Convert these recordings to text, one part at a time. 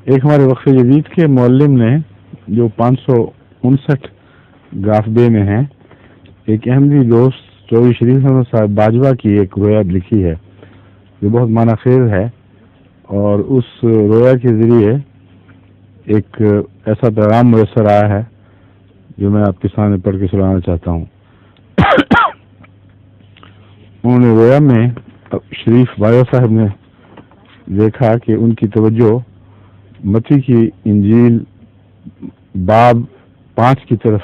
ایک ہمارے وقف جدید کے معلم نے جو 559 گافبے میں ہیں، ایک احمدی دوست چودھری شریف احمد صاحب باجوہ کی ایک رویا لکھی ہے جو بہت معنی خیز ہے، اور اس رویا کے ذریعے ایک ایسا پیغام میسر آیا ہے جو میں آپ کے سامنے پڑھ کے سنانا چاہتا ہوں۔ انہوں نے رویا میں شریف باجوہ صاحب نے دیکھا کہ ان کی توجہ متی کی انجیل باب 5 کی طرف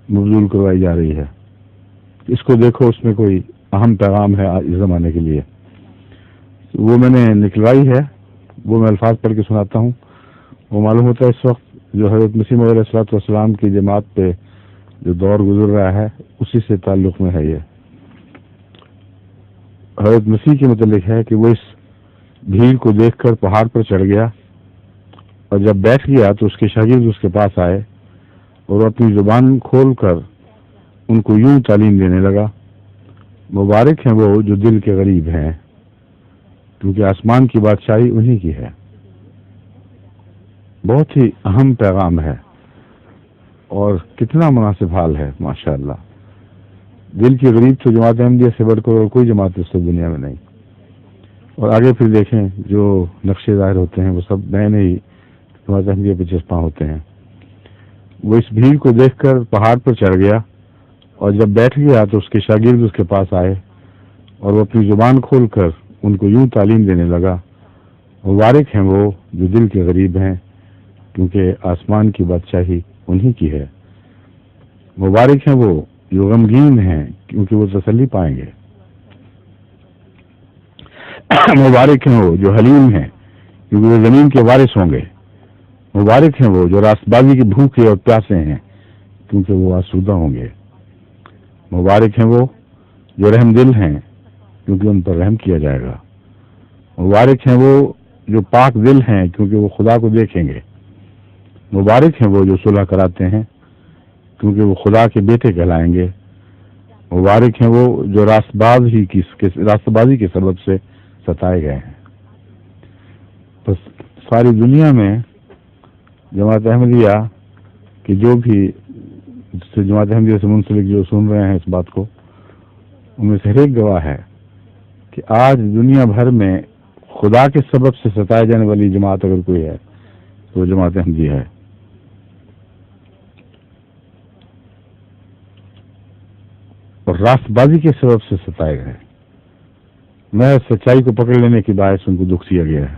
مبذول کروائی جا رہی ہے۔ اس کو دیکھو، اس میں کوئی اہم پیغام ہے اس زمانے کے لیے۔ وہ میں نے نکلوائی ہے، وہ میں الفاظ پڑھ کے سناتا ہوں۔ وہ معلوم ہوتا ہے اس وقت جو حضرت مسیح موعود علیہ الصلوۃ والسلام کی جماعت پہ جو دور گزر رہا ہے اسی سے تعلق میں ہے۔ یہ حضرت مسیح کے متعلق ہے کہ وہ اس بھیڑ کو دیکھ کر پہاڑ پر چڑھ گیا، اور جب بیٹھ گیا تو اس کے شاگرد اس کے پاس آئے اور اپنی زبان کھول کر ان کو یوں تعلیم دینے لگا: مبارک ہیں وہ جو دل کے غریب ہیں، کیونکہ آسمان کی بادشاہی انہی کی ہے۔ بہت ہی اہم پیغام ہے اور کتنا مناسب حال ہے، ماشاءاللہ۔ دل کی غریب تو جماعت احمدیہ سے بڑھ کر اور کوئی جماعت اس دنیا میں نہیں۔ اور آگے پھر دیکھیں جو نقشے ظاہر ہوتے ہیں وہ سب نئے نئے جماعت احمدیہ پہ چسپاں ہوتے ہیں۔ وہ اس بھیڑ کو دیکھ کر پہاڑ پر چڑھ گیا، اور جب بیٹھ گیا تو اس کے شاگرد اس کے پاس آئے اور وہ اپنی زبان کھول کر ان کو یوں تعلیم دینے لگا: مبارک ہیں وہ جو دل کے غریب ہیں، کیونکہ آسمان کی بادشاہی انہی کی ہے۔ مبارک ہیں وہ جو غمگین ہیں، کیونکہ وہ تسلی پائیں گے۔ مبارک ہیں وہ جو حلیم ہیں، کیونکہ وہ زمین کے وارث ہوں گے۔ مبارک ہیں وہ جو راست بازی کے بھوکے اور پیاسے ہیں، کیونکہ وہ آسودہ ہوں گے۔ مبارک ہیں وہ جو رحم دل ہیں، کیونکہ ان پر رحم کیا جائے گا۔ مبارک ہیں وہ جو پاک دل ہیں، کیونکہ وہ خدا کو دیکھیں گے۔ مبارک ہیں وہ جو صلح کراتے ہیں، کیونکہ وہ خدا کے بیٹے کہلائیں گے۔ مبارک ہیں وہ جو راست بازی کے سبب سے ستائے گئے ہیں۔ بس ساری دنیا میں جماعت احمدیہ کی جو بھی جماعت احمدیہ سے منسلک جو سن رہے ہیں اس بات کو، ان میں سے ہر ایک گواہ ہے کہ آج دنیا بھر میں خدا کے سبب سے ستائے جانے والی جماعت اگر کوئی ہے تو وہ جماعت احمدیہ ہے۔ اور راست بازی کے سبب سے ستائے گئے، میں سچائی کو پکڑ لینے کے باعث ان کو دکھ دیا گیا ہے،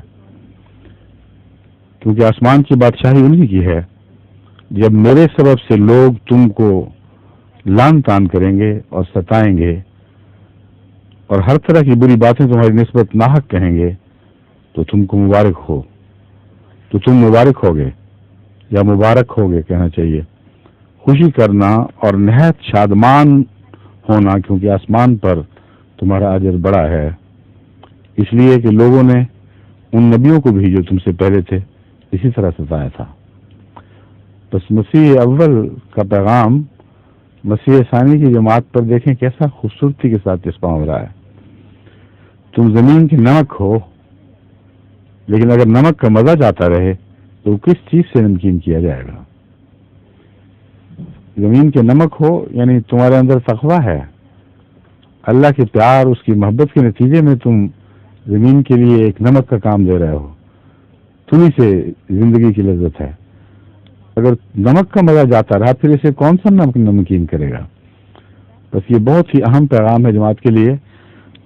کیونکہ آسمان کی بادشاہی انہی کی ہے۔ جب میرے سبب سے لوگ تم کو لان تان کریں گے اور ستائیں گے اور ہر طرح کی بری باتیں تمہاری نسبت ناحق کہیں گے تو تم کو مبارک ہو، تو تم مبارک ہوگے یا مبارک ہوگے کہنا چاہیے۔ خوشی کرنا اور نہایت شادمان ہونا، کیونکہ آسمان پر تمہارا اجر بڑا ہے، اس لیے کہ لوگوں نے ان نبیوں کو بھی جو تم سے پہلے تھے اسی طرح ستایا تھا۔ بس مسیح اول کا پیغام مسیح ثانی کی جماعت پر دیکھیں کیسا خوبصورتی کے ساتھ چسپاں ہو رہا ہے۔ تم زمین کے نمک ہو، لیکن اگر نمک کا مزہ جاتا رہے تو کس چیز سے نمکین کیا جائے گا؟ زمین کے نمک ہو یعنی تمہارے اندر تقویٰ ہے، اللہ کے پیار، اس کی محبت کے نتیجے میں تم زمین کے لیے ایک نمک کا کام دے رہے ہو، تمہیں سے زندگی کی لذت ہے۔ اگر نمک کا مزہ جاتا رہا پھر اسے کون سا نمکین کرے گا؟ بس یہ بہت ہی اہم پیغام ہے جماعت کے لیے،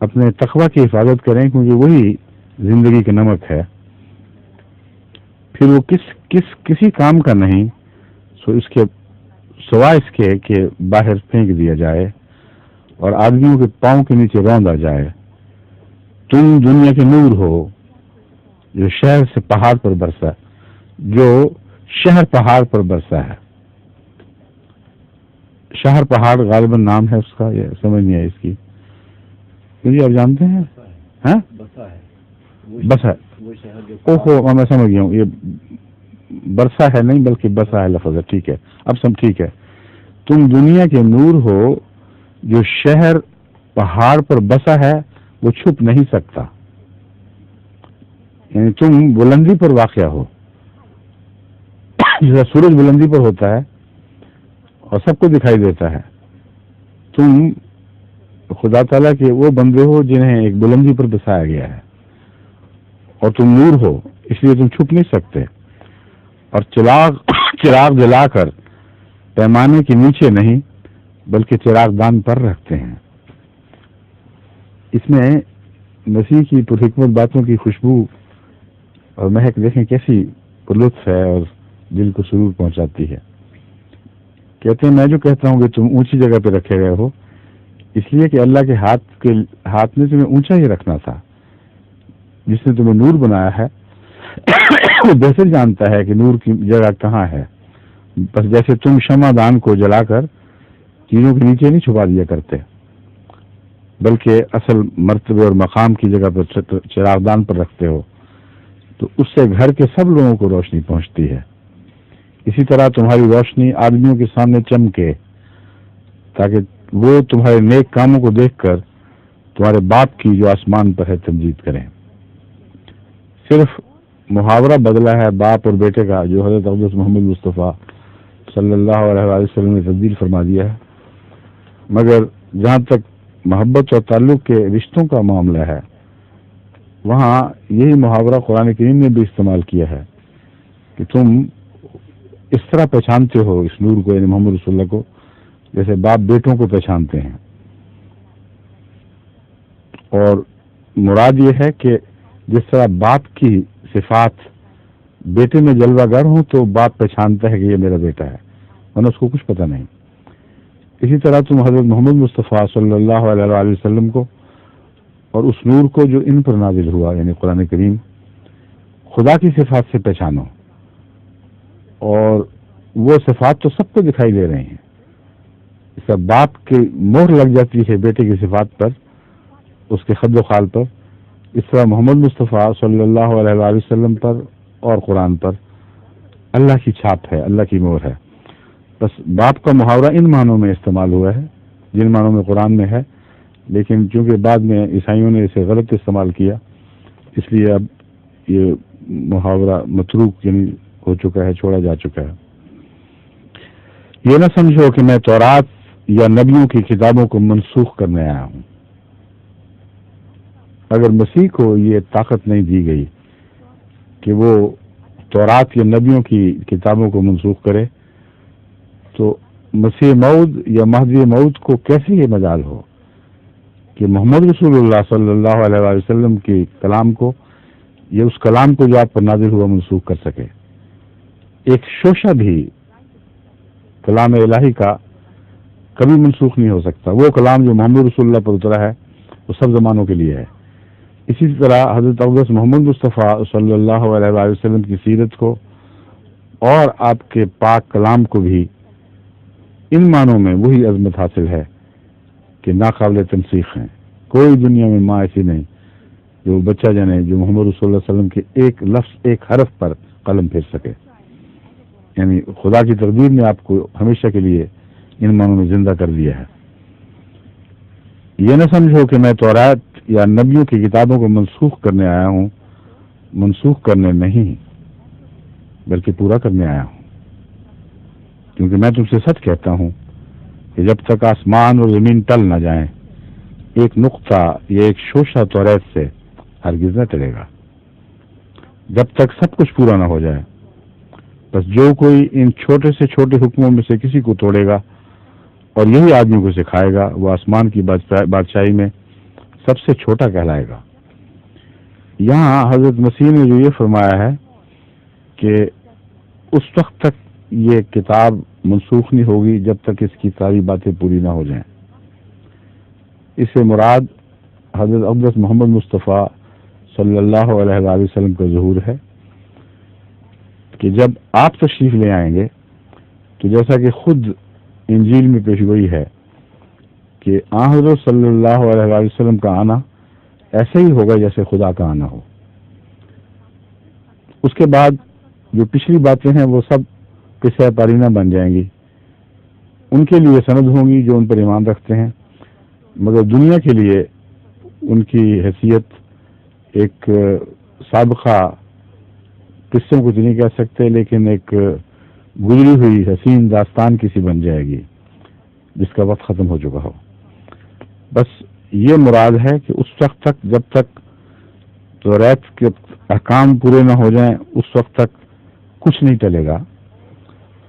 اپنے تقویٰ کی حفاظت کریں کیونکہ وہی زندگی کا نمک ہے۔ پھر وہ کسی کام کا نہیں سوائے اس کے کہ باہر پھینک دیا جائے اور آدمیوں کے پاؤں کے نیچے روندا جائے۔ تم دنیا کے نور ہو جو شہر پہاڑ پر برسا ہے۔ شہر پہاڑ غالباً نام ہے اس کا، یہ سمجھ نہیں ہے اس کی، کیونکہ آپ جانتے ہیں ہاں بسا اوہو میں سمجھ گیا ہوں، یہ برسا ہے نہیں بلکہ بسا ہے لفظ ہے، ٹھیک ہے اب سب ٹھیک ہے۔ تم دنیا کے نور ہو جو شہر پہاڑ پر بسا ہے، وہ چھپ نہیں سکتا۔ یعنی تم بلندی پر واقع ہو، جیسا سورج بلندی پر ہوتا ہے اور سب کو دکھائی دیتا ہے، تم خدا تعالیٰ کے وہ بندے ہو جنہیں ایک بلندی پر بسایا گیا ہے، اور تم نور ہو، اس لیے تم چھپ نہیں سکتے، اور چراغ جلا کر پیمانے کے نیچے نہیں بلکہ چراغ دان پر رکھتے ہیں۔ اس میں مسیح کی پرحکمت باتوں کی خوشبو اور مہک دیکھیں کیسی پرلطف ہے اور دل کو سرور پہنچاتی ہے۔ کہتے ہیں میں جو کہتا ہوں کہ تم اونچی جگہ پہ رکھے گئے ہو، اس لیے کہ اللہ کے ہاتھ نے تمہیں اونچا ہی رکھنا تھا۔ جس نے تمہیں نور بنایا ہے وہ بہتر جانتا ہے کہ نور کی جگہ کہاں ہے، بس جیسے تم شمع دان کو جلا کر چیزوں کے نیچے نہیں چھپا دیا کرتے، بلکہ اصل مرتبے اور مقام کی جگہ پر چراغ دان پر رکھتے ہو، تو اس سے گھر کے سب لوگوں کو روشنی پہنچتی ہے۔ اسی طرح تمہاری روشنی آدمیوں کے سامنے چمکے، تاکہ وہ تمہارے نیک کاموں کو دیکھ کر تمہارے باپ کی جو آسمان پر ہے تمجید کریں۔ صرف محاورہ بدلا ہے باپ اور بیٹے کا، جو حضرت اقدس محمد مصطفیٰ صلی اللہ علیہ وسلم نے تبدیل فرما دیا ہے، مگر جہاں تک محبت اور تعلق کے رشتوں کا معاملہ ہے، وہاں یہی محاورہ قرآن کریم نے بھی استعمال کیا ہے کہ تم اس طرح پہچانتے ہو اس نور کو، یعنی محمد رسول اللہ کو، جیسے باپ بیٹوں کو پہچانتے ہیں۔ اور مراد یہ ہے کہ جس طرح باپ کی صفات بیٹے میں جلوہ گر ہوں تو باپ پہچانتا ہے کہ یہ میرا بیٹا ہے، ورنہ اس کو کچھ پتہ نہیں۔ اسی طرح تم حضرت محمد مصطفیٰ صلی اللہ علیہ وآلہ وسلم کو اور اس نور کو جو ان پر نازل ہوا، یعنی قرآن کریم، خدا کی صفات سے پہچانو، اور وہ صفات تو سب کو دکھائی دے رہے ہیں۔ اس کا باپ کی مہر لگ جاتی ہے بیٹے کی صفات پر، اس کے خد و خال پر، اس طرح محمد مصطفیٰ صلی اللہ علیہ وآلہ وسلم پر اور قرآن پر اللہ کی چھاپ ہے، اللہ کی مہر ہے۔ بس باپ کا محاورہ ان معنوں میں استعمال ہوا ہے جن معنوں میں قرآن میں ہے، لیکن چونکہ بعد میں عیسائیوں نے اسے غلط استعمال کیا، اس لیے اب یہ محاورہ متروک یعنی ہو چکا ہے، چھوڑا جا چکا ہے۔ یہ نہ سمجھو کہ میں تورات یا نبیوں کی کتابوں کو منسوخ کرنے آیا ہوں۔ اگر مسیح کو یہ طاقت نہیں دی گئی کہ وہ تورات یا نبیوں کی کتابوں کو منسوخ کرے، تو مسیح موعود یا مہدی موعود کو کیسے یہ مجال ہو کہ محمد رسول اللہ صلی اللہ علیہ وآلہ وسلم کی کلام کو یا اس کلام کو جو آپ پر نازل ہوا منسوخ کر سکے۔ ایک شوشہ بھی کلام الہی کا کبھی منسوخ نہیں ہو سکتا۔ وہ کلام جو محمد رسول اللہ پر اترا ہے وہ سب زمانوں کے لیے ہے۔ اسی طرح حضرت اقدس محمد مصطفیٰ صلی اللہ علیہ وآلہ وسلم کی سیرت کو اور آپ کے پاک کلام کو بھی ان معنوں میں وہی عظمت حاصل ہے کہ ناقابل تنسیخ ہیں۔ کوئی دنیا میں ماں ایسی نہیں جو بچہ جنے جو محمد رسول اللہ علیہ وسلم کے ایک لفظ، ایک حرف پر قلم پھیر سکے۔ یعنی خدا کی تقدیر نے آپ کو ہمیشہ کے لیے ان معنوں میں زندہ کر دیا ہے۔ یہ نہ سمجھو کہ میں تورات یا نبیوں کی کتابوں کو منسوخ کرنے آیا ہوں، منسوخ کرنے نہیں بلکہ پورا کرنے آیا ہوں، کیونکہ میں تم سے سچ کہتا ہوں کہ جب تک آسمان اور زمین ٹل نہ جائیں، ایک نقطہ یا ایک شوشہ توریت سے ہرگز نہ ٹلے گا، جب تک سب کچھ پورا نہ ہو جائے۔ بس جو کوئی ان چھوٹے سے چھوٹے حکموں میں سے کسی کو توڑے گا اور یہی آدمی کو سکھائے گا، وہ آسمان کی بادشاہی میں سب سے چھوٹا کہلائے گا۔ یہاں حضرت مسیح نے جو یہ فرمایا ہے کہ اس وقت تک یہ کتاب منسوخ نہیں ہوگی جب تک اس کی ساری باتیں پوری نہ ہو جائیں، اس سے مراد حضرت اقدس محمد مصطفیٰ صلی اللہ علیہ وآلہ وسلم کا ظہور ہے کہ جب آپ تشریف لے آئیں گے تو جیسا کہ خود انجیل میں پیش گوئی ہے کہ آن حضرت صلی اللہ علیہ وآلہ وسلم کا آنا ایسے ہی ہوگا جیسے خدا کا آنا ہو۔ اس کے بعد جو پچھلی باتیں ہیں وہ سب قصہ پارینہ بن جائیں گی، ان کے لیے سند ہوں گی جو ان پر ایمان رکھتے ہیں، مگر دنیا کے لیے ان کی حیثیت ایک سابقہ قصوں کو تو نہیں کہہ سکتے، لیکن ایک گزری ہوئی حسین داستان کسی بن جائے گی جس کا وقت ختم ہو چکا ہو۔ بس یہ مراد ہے کہ اس وقت تک، جب تک توریت کے احکام پورے نہ ہو جائیں، اس وقت تک کچھ نہیں ٹلے گا۔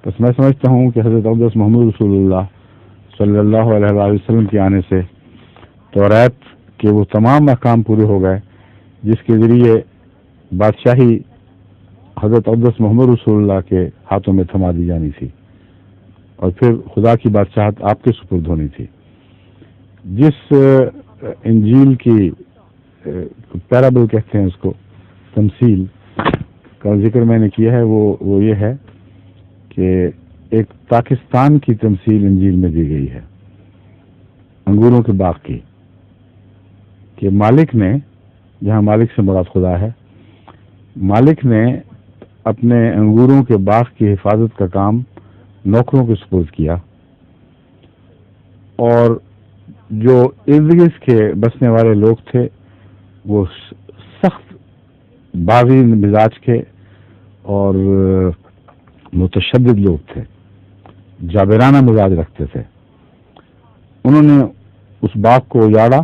بس میں سمجھتا ہوں کہ حضرت اقدس محمد رسول اللہ صلی اللہ علیہ وآلہ وسلم کے آنے سے توریت کے وہ تمام احکام پورے ہو گئے جس کے ذریعے بادشاہی حضرت اقدس محمد رسول اللہ کے ہاتھوں میں تھما دی جانی تھی، اور پھر خدا کی بادشاہت آپ کے سپرد ہونی تھی۔ جس انجیل کی پیرابل کہتے ہیں اس کو، تمثیل کا ذکر میں نے کیا ہے، وہ یہ ہے کہ ایک پاکستان کی تمثیل انجیل میں دی گئی ہے انگوروں کے باغ کی، کہ مالک نے، جہاں مالک سے مراد خدا ہے، مالک نے اپنے انگوروں کے باغ کی حفاظت کا کام نوکروں کے سپرد کیا، اور جو ارد گرد کے بسنے والے لوگ تھے وہ سخت باغی مزاج کے اور متشدد لوگ تھے، جابرانہ مزاج رکھتے تھے۔ انہوں نے اس باغ کو اجاڑا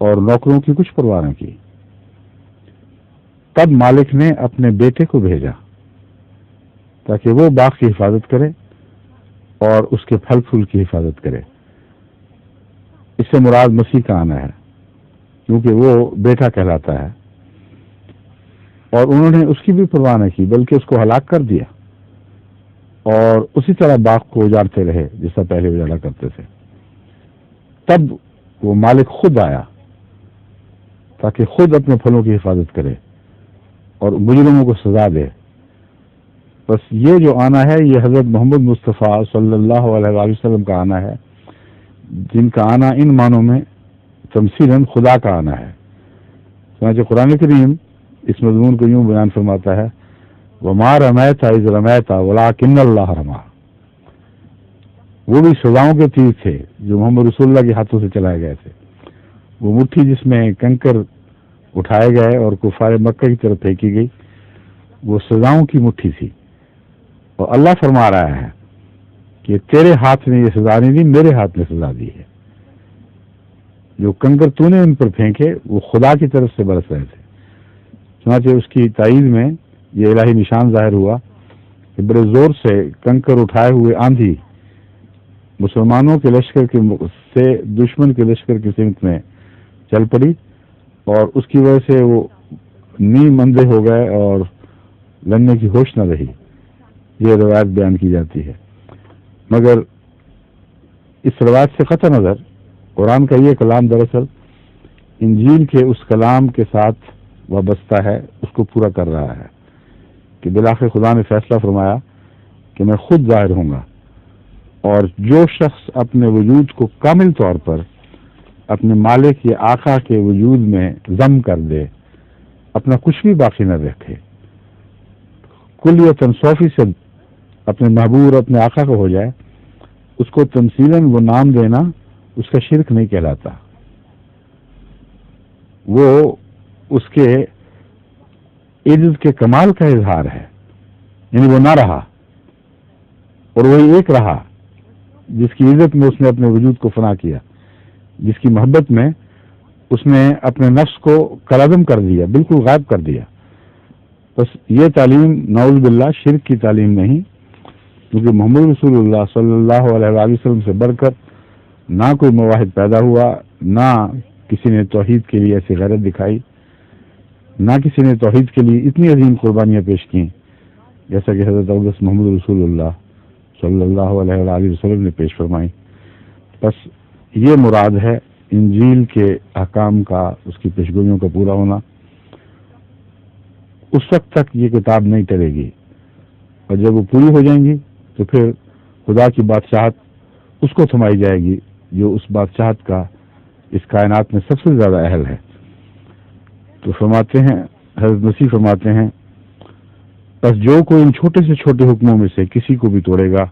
اور نوکروں کی کچھ پرواہ نہ کی۔ تب مالک نے اپنے بیٹے کو بھیجا تاکہ وہ باغ کی حفاظت کرے اور اس کے پھل پھول کی حفاظت کرے۔ اس سے مراد مسیح کا آنا ہے، کیونکہ وہ بیٹا کہلاتا ہے، اور انہوں نے اس کی بھی پرواہ نہ کی بلکہ اس کو ہلاک کر دیا، اور اسی طرح باغ کو اجاڑتے رہے جیسا پہلے اجاڑا کرتے تھے۔ تب وہ مالک خود آیا تاکہ خود اپنے پھلوں کی حفاظت کرے اور مجرموں کو سزا دے۔ بس یہ جو آنا ہے یہ حضرت محمد مصطفیٰ صلی اللہ علیہ وآلہ وسلم کا آنا ہے، جن کا آنا ان معنوں میں تمثیلاً خدا کا آنا ہے۔ چنانچہ قرآن کریم اس مضمون کو یوں بیان فرماتا ہے، وَمَا رَمَيْتَ إِذْ رَمَيْتَ وَلَٰكِنَّ اللَّهَ رَمَىٰ۔ وہ بھی سزاؤں کے تیر تھے جو محمد رسول اللہ کے ہاتھوں سے چلائے گئے تھے۔ وہ مٹھی جس میں کنکر اٹھائے گئے اور کفار مکہ کی طرف پھینکی گئی، وہ سزاؤں کی مٹھی تھی، اور اللہ فرما رہا ہے کہ تیرے ہاتھ نے یہ سزا نہیں دی، میرے ہاتھ نے سزا دی ہے۔ جو کنکر تو نے ان پر پھینکے وہ خدا کی طرف سے برس رہے تھے۔ چنانچہ اس کی تائید میں یہ الہی نشان ظاہر ہوا کہ بڑے زور سے کنکر اٹھائے ہوئے آندھی مسلمانوں کے لشکر سے دشمن کے لشکر کی سمت میں چل پڑی، اور اس کی وجہ سے وہ نیم اندھے ہو گئے اور لڑنے کی ہوش نہ رہی۔ یہ روایت بیان کی جاتی ہے، مگر اس روایت سے قطع نظر قرآن کا یہ کلام دراصل انجیل کے اس کلام کے ساتھ وابستہ ہے، اس کو پورا کر رہا ہے کہ بالآخر خدا نے فیصلہ فرمایا کہ میں خود ظاہر ہوں گا، اور جو شخص اپنے وجود کو کامل طور پر اپنے مالک یا آقا کے وجود میں ضم کر دے، اپنا کچھ بھی باقی نہ رکھے، کلیتاً 100% اپنے محبوب اپنے آقا کو ہو جائے، اس کو تمثیلاً وہ نام دینا اس کا شرک نہیں کہلاتا، وہ اس کے عزت کے کمال کا اظہار ہے۔ یعنی وہ نہ رہا اور وہی ایک رہا جس کی عزت میں اس نے اپنے وجود کو فنا کیا، جس کی محبت میں اس نے اپنے نفس کو کالعدم کر دیا، بالکل غائب کر دیا۔ بس یہ تعلیم نعوذ باللہ شرک کی تعلیم نہیں، کیونکہ محمد رسول اللہ صلی اللہ علیہ وآلہ وسلم سے بڑھ کر نہ کوئی مواحد پیدا ہوا، نہ کسی نے توحید کے لیے ایسی غیرت دکھائی، نہ کسی نے توحید کے لیے اتنی عظیم قربانیاں پیش کی جیسا کہ حضرت اقدس محمد رسول اللہ صلی اللہ علیہ وآلہ وسلم نے پیش فرمائی۔ بس یہ مراد ہے انجیل کے احکام کا، اس کی پیشگوئیوں کا پورا ہونا۔ اس وقت تک یہ کتاب نہیں ٹلے گی، اور جب وہ پوری ہو جائیں گی تو پھر خدا کی بادشاہت اس کو تھمائی جائے گی جو اس بادشاہت کا اس کائنات میں سب سے زیادہ اہل ہے۔ تو فرماتے ہیں، حضرت مسیح فرماتے ہیں، بس جو کوئی ان چھوٹے سے چھوٹے حکموں میں سے کسی کو بھی توڑے گا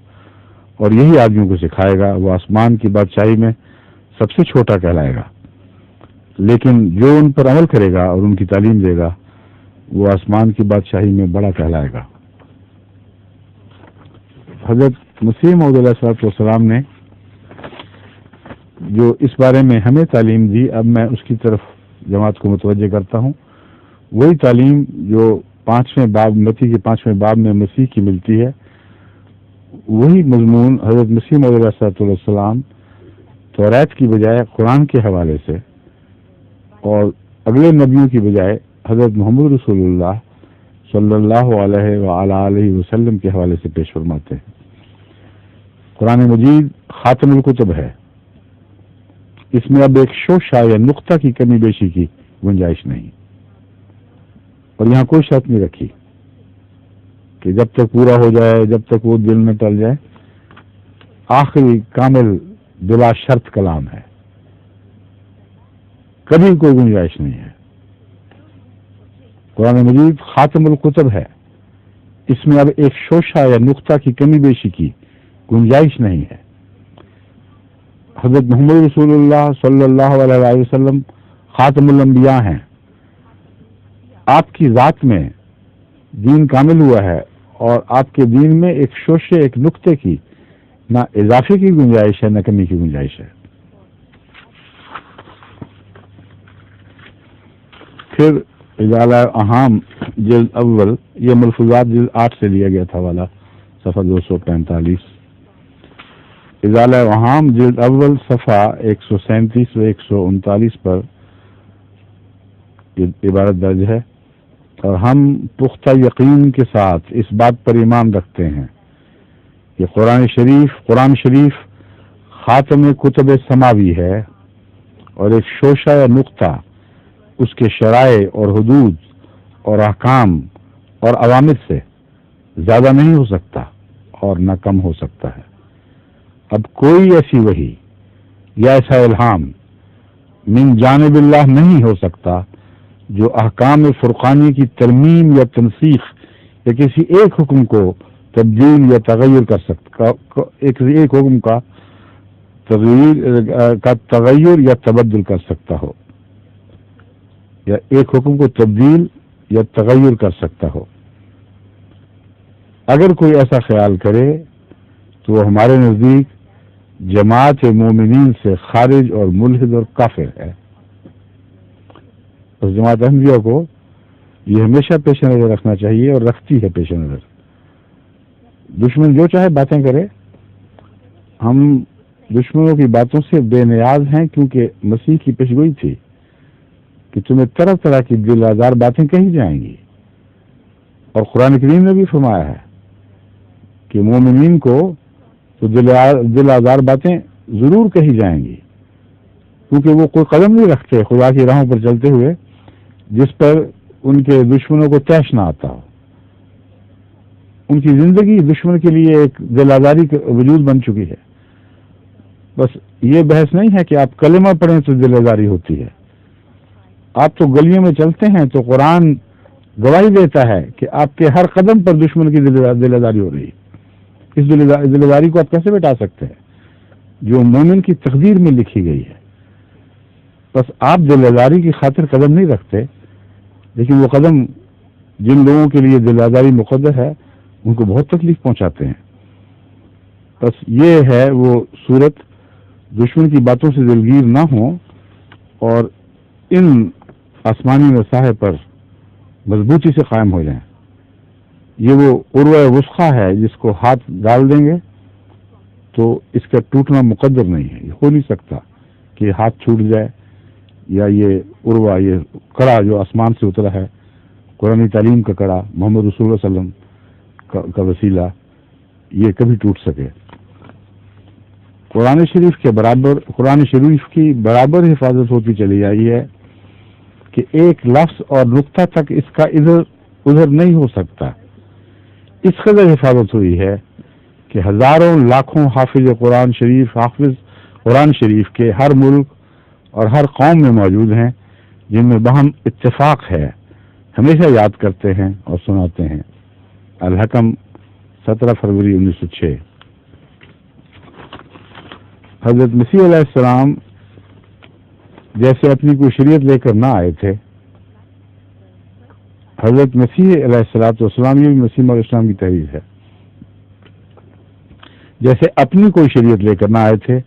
اور یہی آدمیوں کو سکھائے گا، وہ آسمان کی بادشاہی میں سب سے چھوٹا کہلائے گا، لیکن جو ان پر عمل کرے گا اور ان کی تعلیم دے گا وہ آسمان کی بادشاہی میں بڑا کہلائے گا۔ حضرت مسیح موعود علیہ السلام نے جو اس بارے میں ہمیں تعلیم دی، اب میں اس کی طرف جماعت کو متوجہ کرتا ہوں۔ وہی تعلیم جو 5ویں باب متی کے 5ویں باب میں مسیح کی ملتی ہے، وہی مضمون حضرت مسیح موعود علیہ السلام توریت کی بجائے قرآن کے حوالے سے اور اگلے نبیوں کی بجائے حضرت محمد رسول اللہ صلی اللہ علیہ وآلہ وسلم کے حوالے سے پیش فرماتے ہیں۔ قرآن مجید خاتم الکتب ہے، اس میں اب ایک شوشہ یا نقطہ کی کمی بیشی کی گنجائش نہیں، اور یہاں کوئی شرط نہیں رکھی کہ جب تک پورا ہو جائے، جب تک وہ دل میں ٹل جائے۔ آخری کامل بلا شرط کلام ہے، کبھی کوئی گنجائش نہیں ہے۔ قرآن مجید خاتم الکتب ہے، اس میں اب ایک شوشہ یا نقطہ کی کمی بیشی کی گنجائش نہیں ہے۔ حضرت محمد رسول اللہ صلی اللہ علیہ وسلم خاتم الانبیاء ہیں، آپ کی ذات میں دین کامل ہوا ہے، اور آپ کے دین میں ایک شوشے، ایک نقطے کی نہ اضافے کی گنجائش ہے، نہ کمی کی گنجائش ہے۔ پھر اجالہ اہام جلد اول، یہ ملفوظات جلد 8 سے لیا گیا تھا والا، صفحہ 245۔ اجالہ اہام جلد اول صفحہ 137 و 139 پر یہ عبارت درج ہے، اور ہم پختہ یقین کے ساتھ اس بات پر ایمان رکھتے ہیں کہ قرآن شریف خاتم کتب سماوی ہے، اور ایک شوشہ یا نقطہ اس کے شرائع اور حدود اور احکام اور عوامر سے زیادہ نہیں ہو سکتا اور نہ کم ہو سکتا ہے۔ اب کوئی ایسی وحی یا ایسا الہام من جانب اللہ نہیں ہو سکتا جو احکام فرقانی کی ترمیم یا تنسیخ یا کسی ایک حکم کو تبدیل یا تغیر کر سکتا، ایک حکم کا تغیر یا تبدل کر سکتا ہو، یا ایک حکم کو تبدیل یا تغیر کر سکتا ہو۔ اگر کوئی ایسا خیال کرے تو وہ ہمارے نزدیک جماعت مومنین سے خارج اور ملحد اور کافر ہے۔ اس جماعت احمدیہ کو یہ ہمیشہ پیش نظر رکھنا چاہیے، اور رکھتی ہے پیش نظر۔ دشمن جو چاہے باتیں کرے، ہم دشمنوں کی باتوں سے بے نیاز ہیں، کیونکہ مسیح کی پیشگوئی تھی کہ تمہیں طرح طرح کی دل آزار باتیں کہی جائیں گی، اور قرآن کریم نے بھی فرمایا ہے کہ مومنین کو تو دل آزار باتیں ضرور کہی جائیں گی، کیونکہ وہ کوئی قدم نہیں رکھتے خدا کی راہوں پر چلتے ہوئے جس پر ان کے دشمنوں کو طیش نہ آتا ہو۔ ان کی زندگی دشمن کے لیے ایک دل آزاری کا وجود بن چکی ہے۔ بس یہ بحث نہیں ہے کہ آپ کلمہ پڑھیں تو دل آزاری ہوتی ہے، آپ تو گلیوں میں چلتے ہیں تو قرآن گواہی دیتا ہے کہ آپ کے ہر قدم پر دشمن کی دل آزاری ہو رہی ہے۔ اس دل آزاری کو آپ کیسے مٹا سکتے ہیں جو مومن کی تقدیر میں لکھی گئی ہے؟ بس آپ دل آزاری کی خاطر قدم نہیں رکھتے، لیکن وہ قدم جن لوگوں کے لیے دل آزاری مقدر ہے ان کو بہت تکلیف پہنچاتے ہیں۔ بس یہ ہے وہ صورت، دشمن کی باتوں سے دلگیر نہ ہوں اور ان آسمانی مسائل پر مضبوطی سے قائم ہو جائیں۔ یہ وہ عروہ وثقی ہے جس کو ہاتھ ڈال دیں گے تو اس کا ٹوٹنا مقدر نہیں ہے، یہ ہو نہیں سکتا کہ یہ ہاتھ چھوٹ جائے، یا یہ عروہ، یہ کڑا جو آسمان سے اترا ہے، قرآن تعلیم کا کڑا، محمد رسول اللہ صلی اللہ علیہ وسلم کا وسیلہ، یہ کبھی ٹوٹ سکے۔ قرآن شریف کی برابر حفاظت ہوتی چلی آئی ہے کہ ایک لفظ اور نقطہ تک اس کا ادھر ادھر نہیں ہو سکتا۔ اس قدر حفاظت ہوئی ہے کہ ہزاروں لاکھوں حافظ قرآن شریف کے ہر ملک اور ہر قوم میں موجود ہیں، جن میں باہم اتفاق ہے، ہمیشہ یاد کرتے ہیں اور سناتے ہیں۔ الحکم 17 فروری 1906۔ حضرت مسیح علیہ السلام جیسے اپنی کوئی شریعت لے کر نہ آئے تھے، حضرت مسیح علیہ الصلوۃ والسلام، یہ بھی مسیح موعود اسلام کی تحریر ہے. جیسے اپنی کوئی شریعت لے کر نہ آئے تھے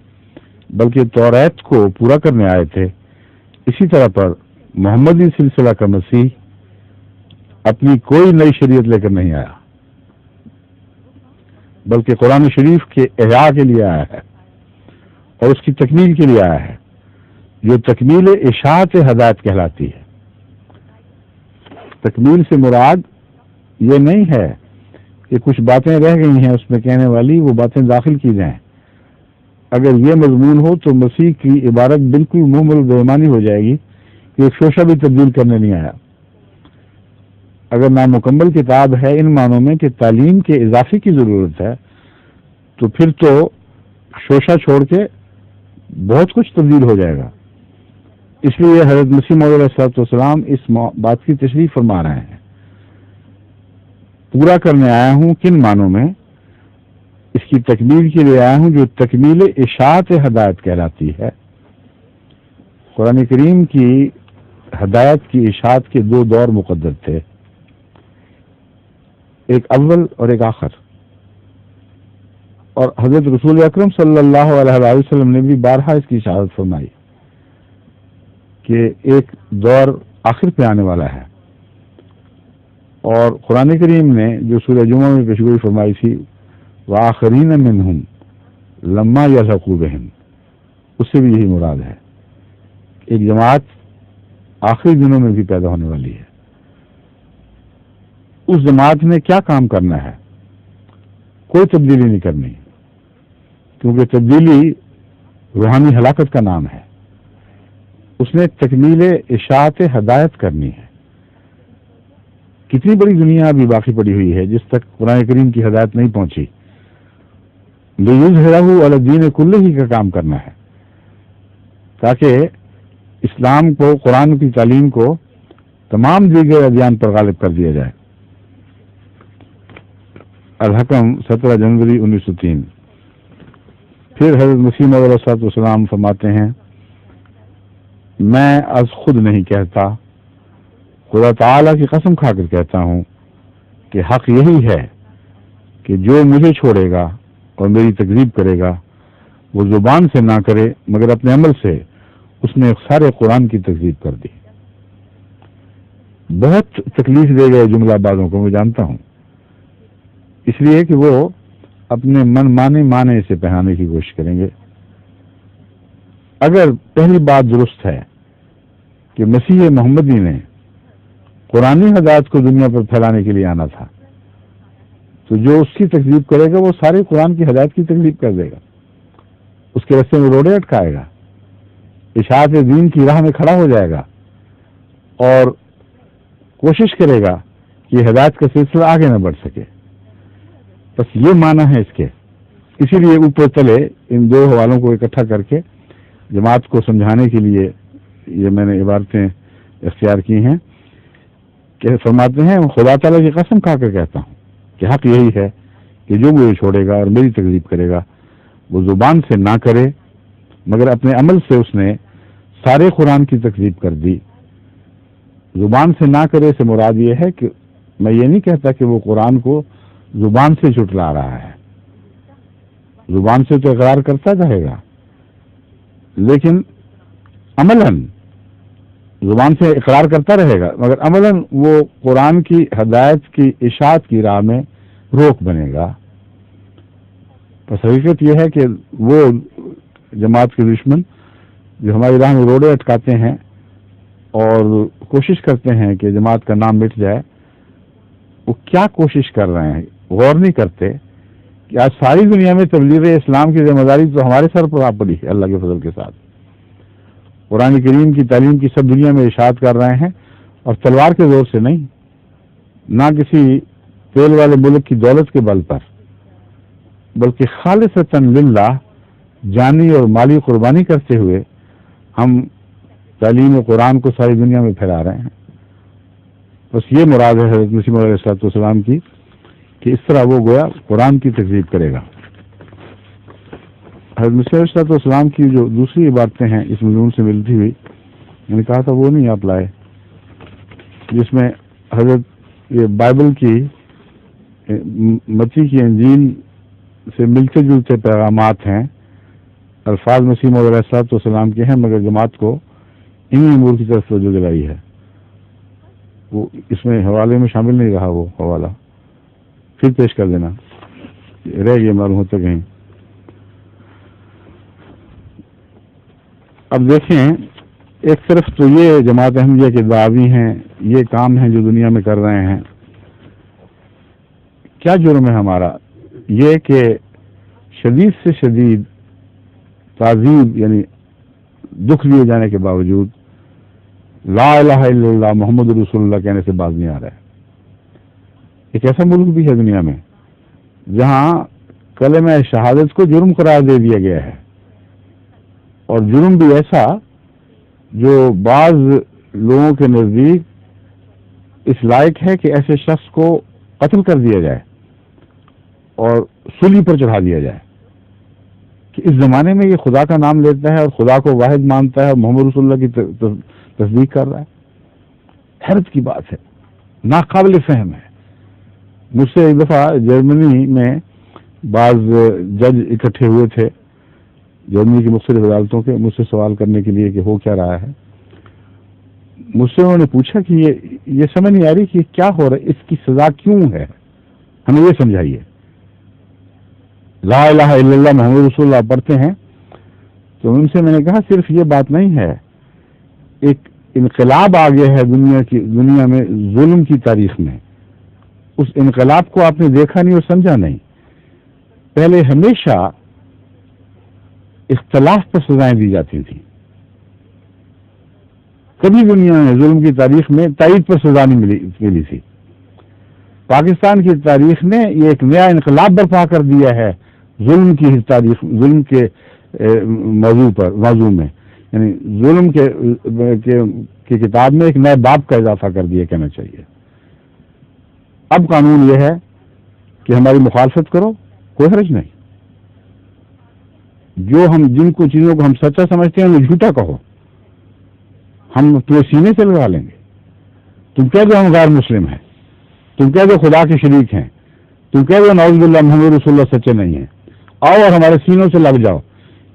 بلکہ توریت کو پورا کرنے آئے تھے، اسی طرح پر محمدی سلسلہ کا مسیح اپنی کوئی نئی شریعت لے کر نہیں آیا بلکہ قرآن شریف کے احیاء کے لیے آیا ہے اور اس کی تکمیل کے لیے آیا ہے، جو تکمیل اشاعت ہدایت کہلاتی ہے. تکمیل سے مراد یہ نہیں ہے کہ کچھ باتیں رہ گئی ہیں اس میں کہنے والی، وہ باتیں داخل کی جائیں. اگر یہ مضمون ہو تو مسیح کی عبارت بالکل محمل بےمانی ہو جائے گی کہ ایک شوشہ بھی تبدیل کرنے نہیں آیا. اگر نامکمل کتاب ہے ان معنوں میں کہ تعلیم کے اضافے کی ضرورت ہے، تو پھر تو شوشہ چھوڑ کے بہت کچھ تبدیل ہو جائے گا. اس لیے حضرت مسیح موعود علیہ الصلوۃ والسلام اس بات کی تشریح فرما رہے ہیں، پورا کرنے آیا ہوں کن معنوں میں؟ اس کی تکمیل کے لیے آیا ہوں جو تکمیل اشاعت ہدایت کہلاتی ہے. قرآن کریم کی ہدایت کی اشاعت کے دو دور مقدر تھے، ایک اول اور ایک آخر. اور حضرت رسول اکرم صلی اللہ علیہ وسلم نے بھی بارہا اس کی اشارت فرمائی کہ ایک دور آخر پہ آنے والا ہے. اور قرآن کریم نے جو سورہ جمعہ میں پیشگوئی فرمائی تھی وآخرین منہم لما یلحقوا بہم، اس سے بھی یہی مراد ہے. ایک جماعت آخری دنوں میں بھی پیدا ہونے والی ہے. اس جماعت نے کیا کام کرنا ہے؟ کوئی تبدیلی نہیں کرنی، کیونکہ تبدیلی روحانی ہلاکت کا نام ہے. اس نے تکمیل اشاعت ہدایت کرنی ہے. کتنی بڑی دنیا ابھی باقی پڑی ہوئی ہے جس تک قرآن کریم کی ہدایت نہیں پہنچی. لیظہرہ علی الدین کلہ کا کام کرنا ہے تاکہ اسلام کو، قرآن کی تعلیم کو تمام دیگر ادیان پر غالب کر دیا جائے. الحکم 17 جنوری 1903. پھر حضرت مسیح موعود علیہ الصلوۃ والسلام فرماتے ہیں، میں از خود نہیں کہتا، خدا تعالیٰ کی قسم کھا کر کہتا ہوں کہ حق یہی ہے کہ جو مجھے چھوڑے گا اور میری تکذیب کرے گا وہ زبان سے نہ کرے مگر اپنے عمل سے اس نے سارے قرآن کی تکذیب کر دی. بہت تکلیف دے گئے جملہ بازوں کو، میں جانتا ہوں، اس لیے کہ وہ اپنے من مانے سے پہنانے کی کوشش کریں گے. اگر پہلی بات درست ہے کہ مسیح محمدی نے قرآنی ہدایت کو دنیا پر پھیلانے کے لیے آنا تھا، تو جو اس کی تکذیب کرے گا وہ سارے قرآن کی ہدایت کی تکذیب کر دے گا، اس کے راستے میں روڑے اٹکائے گا، اشاعت دین کی راہ میں کھڑا ہو جائے گا اور کوشش کرے گا کہ ہدایت کا سلسلہ آگے نہ بڑھ سکے. بس یہ معنی ہے اس کے. اسی لیے اوپر تلے ان دو حوالوں کو اکٹھا کر کے جماعت کو سمجھانے کے لیے یہ میں نے عبارتیں اختیار کی ہیں کہ فرماتے ہیں، خدا تعالیٰ کی قسم کھا کر کہتا ہوں کہ حق یہی ہے کہ جو مجھے چھوڑے گا اور میری تکذیب کرے گا وہ زبان سے نہ کرے مگر اپنے عمل سے اس نے سارے قرآن کی تکذیب کر دی. زبان سے نہ کرے سے مراد یہ ہے کہ میں یہ نہیں کہتا کہ وہ قرآن کو زبان سے جھٹلا رہا ہے، زبان سے تو اقرار کرتا رہے گا لیکن عملاً زبان سے اقرار کرتا رہے گا مگر عملاً وہ قرآن کی ہدایت کی اشاعت کی راہ میں روک بنے گا. بس حقیقت یہ ہے کہ وہ جماعت کے دشمن جو ہماری راہ میں روڑے اٹکاتے ہیں اور کوشش کرتے ہیں کہ جماعت کا نام مٹ جائے، وہ کیا کوشش کر رہے ہیں؟ غور نہیں کرتے کہ آج ساری دنیا میں تبلیغ اسلام کی ذمہ داری تو ہمارے سر پر آ پڑی ہے. اللہ کے فضل کے ساتھ قرآن کریم کی تعلیم کی سب دنیا میں اشاعت کر رہے ہیں، اور تلوار کے زور سے نہیں، نہ کسی تیل والے ملک کی دولت کے بل پر، بلکہ خالصتاً للہ جانی اور مالی قربانی کرتے ہوئے ہم تعلیم قرآن کو ساری دنیا میں پھیلا رہے ہیں. بس یہ مراد ہے حضرت مسیح موعود علیہ الصلوۃ والسلام کی کہ اس طرح وہ گویا قرآن کی تکذیب کرے گا. حضرت مسیح علیہ الصلوۃ والسلام کی جو دوسری عبارتیں ہیں اس مضمون سے ملتی ہوئی، میں نے کہا تھا وہ نہیں آپ لائے، جس میں حضرت یہ بائبل کی متی کی انجیل سے ملتے جلتے پیغامات ہیں، الفاظ مسیح موعود علیہ الصلوۃ والسلام کے ہیں، مگر جماعت کو انہی امور کی طرف توجہ دلائی ہے. وہ اس میں حوالے میں شامل نہیں رہا، وہ حوالہ پھر پیش کر دینا، رہ گئے معلوم ہوتا کہیں. اب دیکھیں، ایک طرف تو یہ جماعت احمدیہ کے دعوی ہیں، یہ کام ہیں جو دنیا میں کر رہے ہیں. کیا جرم ہے ہمارا؟ یہ کہ شدید سے شدید تعذیب یعنی دکھ دیے جانے کے باوجود لا الہ الا اللہ محمد رسول اللہ کہنے سے باز نہیں آ رہا ہے. ایک ایسا ملک بھی ہے دنیا میں جہاں کلمہ شہادت کو جرم قرار دے دیا گیا ہے، اور جرم بھی ایسا جو بعض لوگوں کے نزدیک اس لائق ہے کہ ایسے شخص کو قتل کر دیا جائے اور سولی پر چڑھا دیا جائے، کہ اس زمانے میں یہ خدا کا نام لیتا ہے اور خدا کو واحد مانتا ہے اور محمد رسول اللہ کی تصدیق کر رہا ہے. حیرت کی بات ہے، ناقابل فہم ہے. مجھ سے ایک دفعہ جرمنی میں بعض جج اکٹھے ہوئے تھے جرمنی کی مختلف عدالتوں کے، مجھ سے سوال کرنے کے لیے کہ ہو کیا رہا ہے. مجھ سے انہوں نے پوچھا کہ یہ سمجھ نہیں آ رہی کہ یہ کیا ہو رہا ہے، اس کی سزا کیوں ہے، ہمیں یہ سمجھائیے. لا الہ الا اللہ محمد رسول اللہ پڑھتے ہیں، تو ان سے میں نے کہا صرف یہ بات نہیں ہے، ایک انقلاب آ گیا ہے دنیا میں ظلم کی تاریخ میں. اس انقلاب کو آپ نے دیکھا نہیں اور سمجھا نہیں. پہلے ہمیشہ اختلاف پر سزائیں دی جاتی تھیں، کبھی دنیا میں ظلم کی تاریخ میں تائید پر سزا نہیں ملی تھی. پاکستان کی تاریخ نے یہ ایک نیا انقلاب برپا کر دیا ہے ظلم کی تاریخ، ظلم کے موضوع میں، یعنی ظلم کی کتاب میں ایک نئے باب کا اضافہ کر دیا کہنا چاہیے. اب قانون یہ ہے کہ ہماری مخالفت کرو، کوئی حرج نہیں. جن کو چیزوں کو ہم سچا سمجھتے ہیں وہ جھوٹا کہو، ہم تمہیں سینے سے لگا لیں گے. تم کہہ دو ہم غیر مسلم ہیں، تم کہہ دو خدا کے شریک ہیں، تم کہہ دو نعوذ باللہ محمد رسول اللہ سچے نہیں ہیں، آؤ اور ہمارے سینوں سے لگ جاؤ.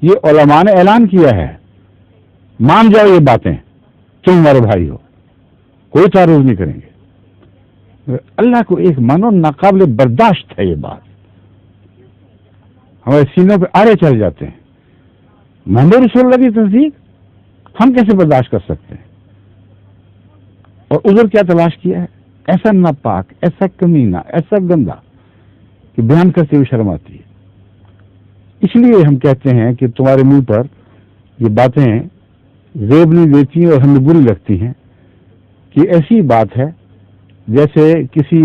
یہ علماء نے اعلان کیا ہے، مان جاؤ یہ باتیں، تم ہمارے بھائی ہو، کوئی تعارض نہیں کریں گے. اللہ کو ایک مانو ناقابل برداشت ہے یہ بات. ہمارے سینوں پہ آرے چل جاتے ہیں. محمد رسول اللہ کی تصدیق ہم کیسے برداشت کر سکتے ہیں؟ اور عذر کیا تلاش کیا ہے؟ ایسا ناپاک، ایسا کمینہ، ایسا گندا کہ بیان کرتے ہوئے شرم آتی ہے. اس لیے ہم کہتے ہیں کہ تمہارے منہ پر یہ باتیں زیب نہیں دیتی اور ہمیں بری لگتی ہیں کہ ایسی بات ہے جیسے کسی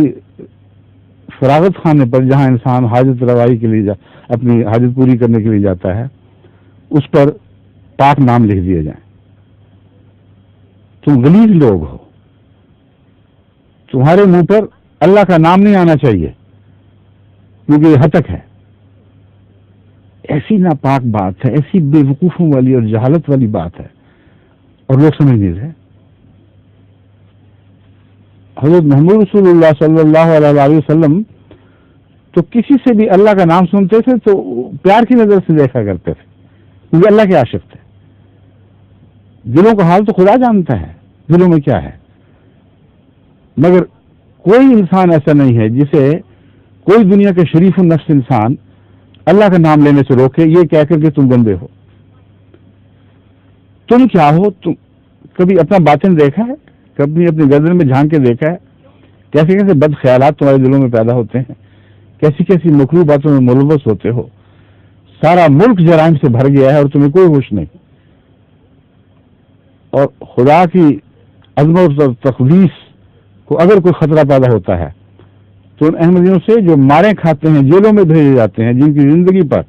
فراغت خانے پر جہاں انسان حاجت روائی کے لیے اپنی حاجت پوری کرنے کے لیے جاتا ہے، اس پر پاک نام لکھ دیے جائیں. تم غلیظ لوگ ہو، تمہارے منہ پر اللہ کا نام نہیں آنا چاہیے کیونکہ یہ ہتک ہے. ایسی ناپاک بات ہے، ایسی بے وقوفوں والی اور جہالت والی بات ہے، اور لوگ سمجھ نہیں رہے. حضرت محمد رسول اللہ صلی اللہ علیہ وسلم تو کسی سے بھی اللہ کا نام سنتے تھے تو پیار کی نظر سے دیکھا کرتے تھے، کیونکہ اللہ کے عاشق تھے. دلوں کا حال تو خدا جانتا ہے دلوں میں کیا ہے، مگر کوئی انسان ایسا نہیں ہے جسے کوئی دنیا کے شریف النفس انسان اللہ کا نام لینے سے روکے یہ کہہ کر کہ تم گندے ہو، تم کیا ہو. تم کبھی اپنا باطن دیکھا ہے؟ کبھی اپنی گردن میں جھانک کے دیکھا ہے کیسے کیسے بد خیالات تمہارے دلوں میں پیدا ہوتے ہیں، کیسی کیسی مکروہ باتوں میں ملوث ہوتے ہو. سارا ملک جرائم سے بھر گیا ہے اور تمہیں کوئی ہوش نہیں. اور خدا کی عظمت اور تقدیس کو اگر کوئی خطرہ پیدا ہوتا ہے تو ان احمدیوں سے جو مارے کھاتے ہیں، جیلوں میں بھیجے جاتے ہیں، جن کی زندگی پر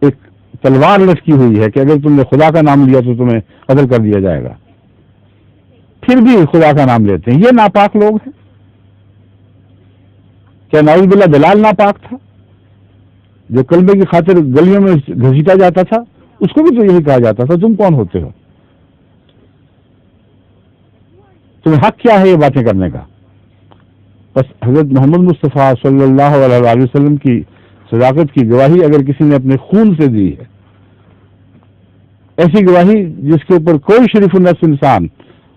ایک تلوار لٹکی ہوئی ہے کہ اگر تم نے خدا کا نام لیا تو تمہیں قتل کر دیا جائے گا، پھر بھی خدا کا نام لیتے ہیں. یہ ناپاک لوگ ہیں. کیا نعوذ باللہ بلال ناپاک تھا جو کلمے کی خاطر گلیوں میں گھسیٹا جاتا تھا؟ اس کو بھی تو یہی کہا جاتا تھا تم کون ہوتے ہو، تمہیں حق کیا ہے یہ باتیں کرنے کا؟ بس حضرت محمد مصطفیٰ صلی اللہ علیہ وسلم کی صداقت کی گواہی اگر کسی نے اپنے خون سے دی ہے، ایسی گواہی جس کے اوپر کوئی شریف النفس انسان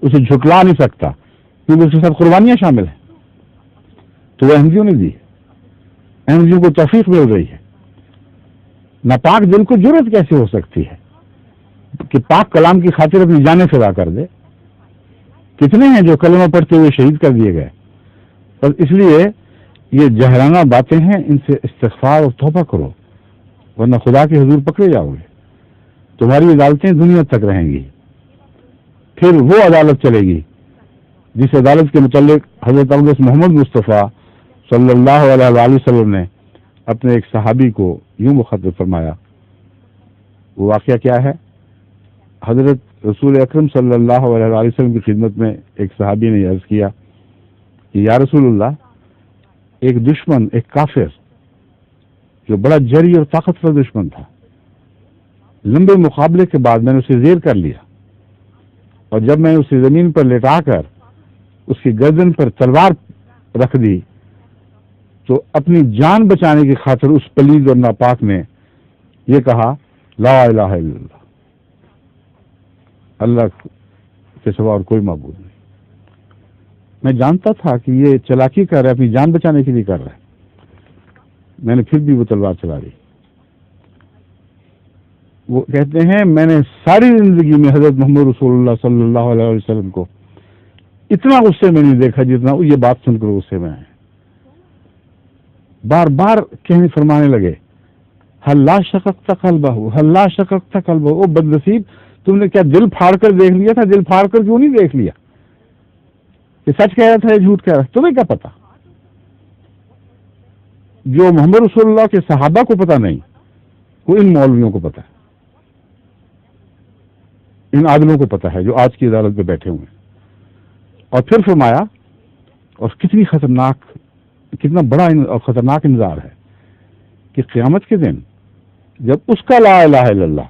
اسے جھٹلا نہیں سکتا کیونکہ اس کے ساتھ قربانیاں شامل ہیں، تو وہ احمدیوں نے دی ہے. احمدیوں کو توفیق مل رہی ہے. ناپاک دل کو جرأت کیسے ہو سکتی ہے کہ پاک کلام کی خاطر اپنی جانیں فدا کر دے؟ کتنے ہیں جو کلمہ پڑھتے ہوئے شہید کر دیے گئے. بس اس لیے یہ جہرانہ باتیں ہیں، ان سے استغفار اور توبہ کرو، ورنہ خدا کے حضور پکڑے جاؤ گے. تمہاری عدالتیں دنیا تک رہیں گی. پھر وہ عدالت چلے گی جس عدالت کے متعلق حضرت اقدس محمد مصطفیٰ صلی اللہ علیہ وسلم نے اپنے ایک صحابی کو یوں مخاطب فرمایا. وہ واقعہ کیا ہے؟ حضرت رسول اکرم صلی اللہ علیہ وسلم کی خدمت میں ایک صحابی نے عرض کیا کہ یا رسول اللہ، ایک دشمن، ایک کافر جو بڑا جری اور طاقتور دشمن تھا، لمبے مقابلے کے بعد میں نے اسے زیر کر لیا، اور جب میں اسے زمین پر لٹا کر اس کی گردن پر تلوار رکھ دی تو اپنی جان بچانے کی خاطر اس پلید اور ناپاک نے یہ کہا لا الہ الا اللہ، اللہ کے سوا اور کوئی معبود نہیں. میں جانتا تھا کہ یہ چلاکی کر رہا ہے، اپنی جان بچانے کے لیے کر رہا ہے. میں نے پھر بھی وہ تلوار چلا دی. وہ کہتے ہیں میں نے ساری زندگی میں حضرت محمد رسول اللہ صلی اللہ علیہ وسلم کو اتنا غصے میں نہیں دیکھا جتنا یہ بات سن کر غصے میں آئے. بار بار کہنے فرمانے لگے حل لا شققت قلبہ، حل لا شققت قلبہ. او بدنصیب، تم نے کیا دل پھاڑ کر دیکھ لیا تھا؟ دل پھاڑ کر کیوں نہیں دیکھ لیا کہ سچ کہہ رہا تھا یا جھوٹ کہہ رہا تھا؟ تمہیں کیا پتا؟ جو محمد رسول اللہ کے صحابہ کو پتا نہیں وہ ان مولویوں کو پتا ہے، ان عادلوں کو پتا ہے جو آج کی عدالت پہ بیٹھے ہوئے ہیں. اور پھر فرمایا، اور کتنی خطرناک، کتنا بڑا اور خطرناک انذار ہے کہ قیامت کے دن جب اس کا لا الہ الا اللہ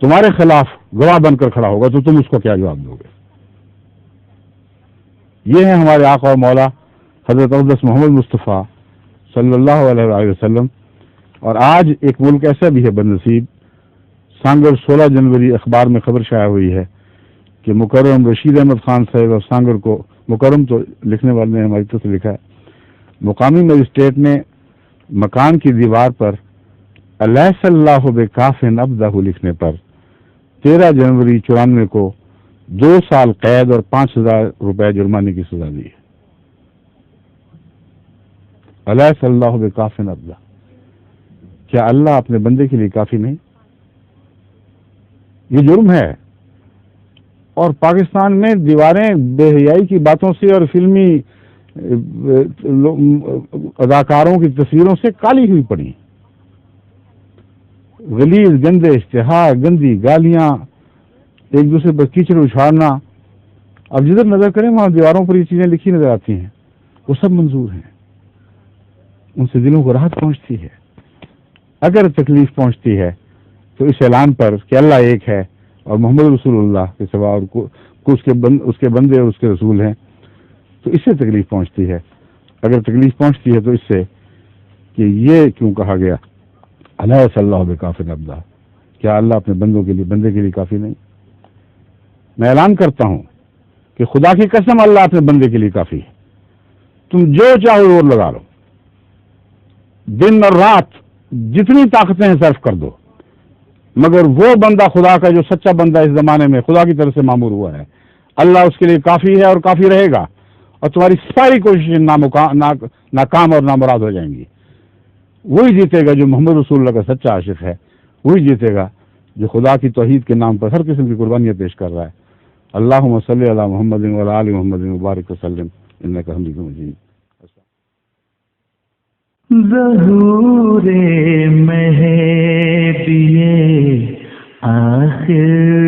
تمہارے خلاف گواہ بن کر کھڑا ہوگا تو تم اس کو کیا جواب دو گے؟ یہ ہے ہمارے آقا و مولا حضرت اقدس محمد مصطفیٰ صلی اللہ علیہ وسلم. اور آج ایک ملک ایسا بھی ہے بدنصیب، سانگر 16 جنوری اخبار میں خبر شائع ہوئی ہے کہ مکرم رشید احمد خان صاحب اور سانگر کو، مکرم تو لکھنے والے نے ہماری طرف سے لکھا ہے، مقامی مجسٹریٹ نے مکان کی دیوار پر الیس اللہ بکاف عبدہ لکھنے پر 13 جنوری 94 کو 2 سال قید اور 5,000 روپے جرمانے کی سزا دی ہے. الیس اللہ بکاف عبدہ، کیا اللہ اپنے بندے کے لیے کافی نہیں؟ یہ جرم ہے. اور پاکستان میں دیواریں بے حیائی کی باتوں سے اور فلمی اداکاروں کی تصویروں سے کالی ہوئی پڑی. غلیظ گندے اشتہار، گندی گالیاں، ایک دوسرے پر کیچڑ اچھاڑنا. اب جدھر نظر کریں وہاں دیواروں پر یہ چیزیں لکھی نظر آتی ہیں. وہ سب منظور ہیں، ان سے دلوں کو راحت پہنچتی ہے. اگر تکلیف پہنچتی ہے تو اس اعلان پر کہ اللہ ایک ہے اور محمد رسول اللہ کے سوا اور اس کے بندے اور اس کے رسول ہیں، تو اس سے تکلیف پہنچتی ہے. اگر تکلیف پہنچتی ہے تو اس سے کہ یہ کیوں کہا گیا الیس اللہ بکاف عبدہ، کیا اللہ اپنے بندے کے لیے کافی نہیں؟ میں اعلان کرتا ہوں کہ خدا کی قسم اللہ اپنے بندے کے لیے کافی ہے. تم جو چاہو زور لگا لو، دن اور رات جتنی طاقتیں ہیں صرف کر دو، مگر وہ بندہ خدا کا جو سچا بندہ اس زمانے میں خدا کی طرف سے مامور ہوا ہے، اللہ اس کے لیے کافی ہے اور کافی رہے گا. اور تمہاری ساری کوششیں ناکام اور نامراد ہو جائیں گی. وہی جیتے گا جو محمد رسول اللہ کا سچا عاشق ہے، وہی جیتے گا جو خدا کی توحید کے نام پر ہر قسم کی قربانیاں پیش کر رہا ہے. اللہم صلی علی محمد و علی محمد مبارک وسلم انک حمید مجید. ظہور مہدی آخر